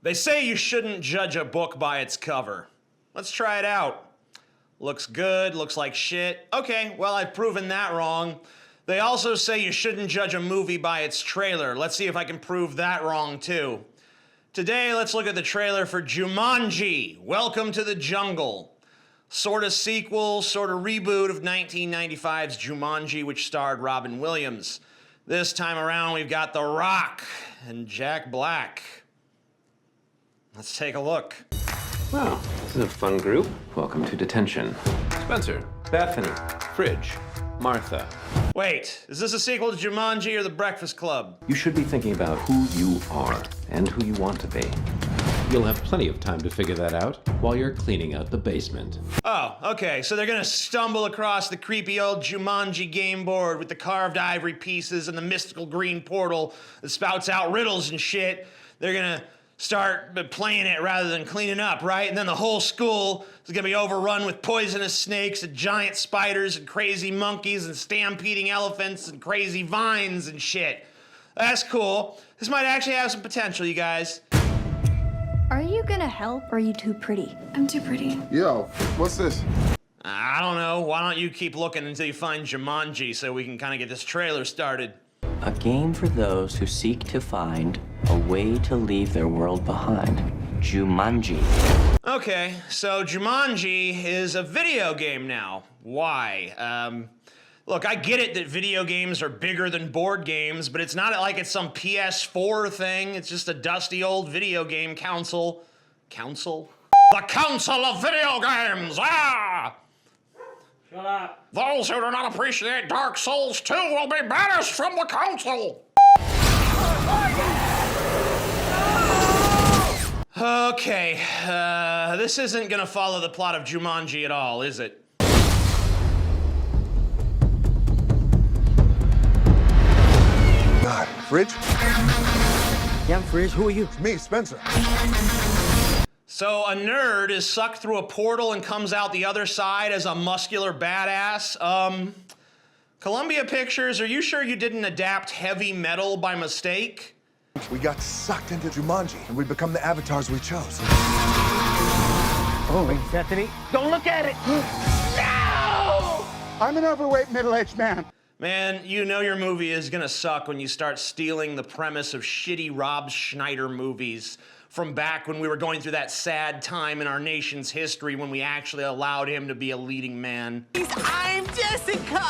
They say you shouldn't judge a book by its cover. Let's try it out. Looks good, looks like shit. Okay, well, I've proven that wrong. They also say you shouldn't judge a movie by its trailer. Let's see if I can prove that wrong too. Today, let's look at the trailer for Jumanji, Welcome to the Jungle. Sort of sequel, sort of reboot of 1995's Jumanji, which starred Robin Williams. This time around, we've got The Rock and Jack Black. Let's take a look. Well, this is a fun group. Welcome to detention. Spencer, Bethany, Fridge, Martha. Wait, is this a sequel to Jumanji or The Breakfast Club? You should be thinking about who you are and who you want to be. You'll have plenty of time to figure that out while you're cleaning out the basement. Oh, okay, so they're gonna stumble across the creepy old Jumanji game board with the carved ivory pieces and the mystical green portal that spouts out riddles and shit. They're gonna start playing it rather than cleaning up, right? And then the whole school is gonna be overrun with poisonous snakes and giant spiders and crazy monkeys and stampeding elephants and crazy vines and shit. That's cool. This might actually have some potential, you guys. Are you gonna help, or are you too pretty? I'm too pretty. Yo, what's this? I don't know. Why don't you keep looking until you find Jumanji so we can kind of get this trailer started? A game for those who seek to find a way to leave their world behind. Jumanji. Okay, so Jumanji is a video game now. Why? Look, I get it that video games are bigger than board games, but it's not like it's some PS4 thing. It's just a dusty old video game council. Council? The Council of Video Games! Ah! Shut up. Those who do not appreciate Dark Souls 2 will be banished from the council! Okay, this isn't gonna follow the plot of Jumanji at all, is it? God, Fridge? Yeah, I'm Fridge. Who are you? It's me, Spencer. So a nerd is sucked through a portal and comes out the other side as a muscular badass. Columbia Pictures, are you sure you didn't adapt Heavy Metal by mistake? We got sucked into Jumanji, and we become the avatars we chose. Oh, wait, Bethany. Don't look at it. No! I'm an overweight, middle-aged man. Man, you know your movie is gonna suck when you start stealing the premise of shitty Rob Schneider movies from back when we were going through that sad time in our nation's history when we actually allowed him to be a leading man. I'm Jessica!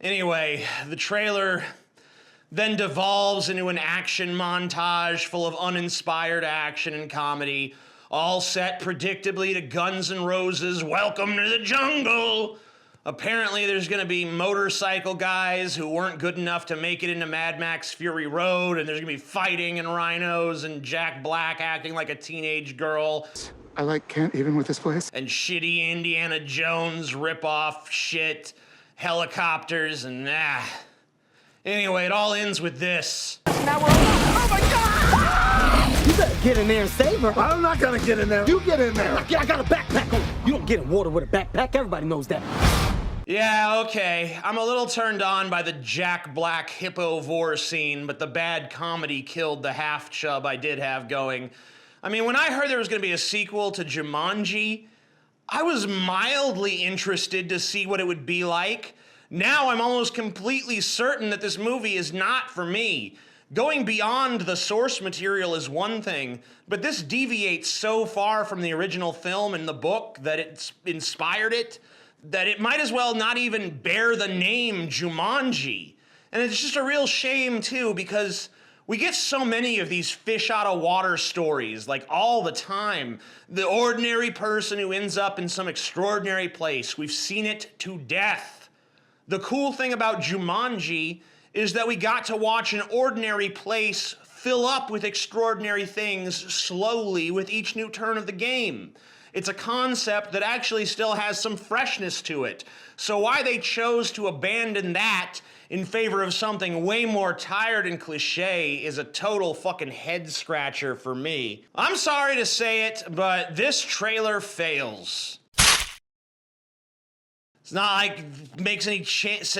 Anyway, the trailer then devolves into an action montage full of uninspired action and comedy, all set predictably to Guns N' Roses' Welcome to the Jungle. Apparently there's gonna be motorcycle guys who weren't good enough to make it into Mad Max Fury Road, and there's gonna be fighting and rhinos and Jack Black acting like a teenage girl. I can't even with this place. And shitty Indiana Jones rip-off shit, helicopters, and Anyway, it all ends with this. Now we're oh my God! You better get in there and save her. I'm not gonna get in there. You get in there. I got a backpack on. You don't get in water with a backpack. Everybody knows that. Yeah, okay. I'm a little turned on by the Jack Black hippo vor scene, but the bad comedy killed the half chub I did have going. I mean, when I heard there was gonna be a sequel to Jumanji, I was mildly interested to see what it would be like. Now I'm almost completely certain that this movie is not for me. Going beyond the source material is one thing, but this deviates so far from the original film and the book that it's inspired it, that it might as well not even bear the name Jumanji. And it's just a real shame too, because we get so many of these fish out of water stories, like all the time. The ordinary person who ends up in some extraordinary place. We've seen it to death. The cool thing about Jumanji is that we got to watch an ordinary place fill up with extraordinary things slowly with each new turn of the game. It's a concept that actually still has some freshness to it. So why they chose to abandon that in favor of something way more tired and cliche is a total fucking head scratcher for me. I'm sorry to say it, but this trailer fails. It's not like it makes any chance.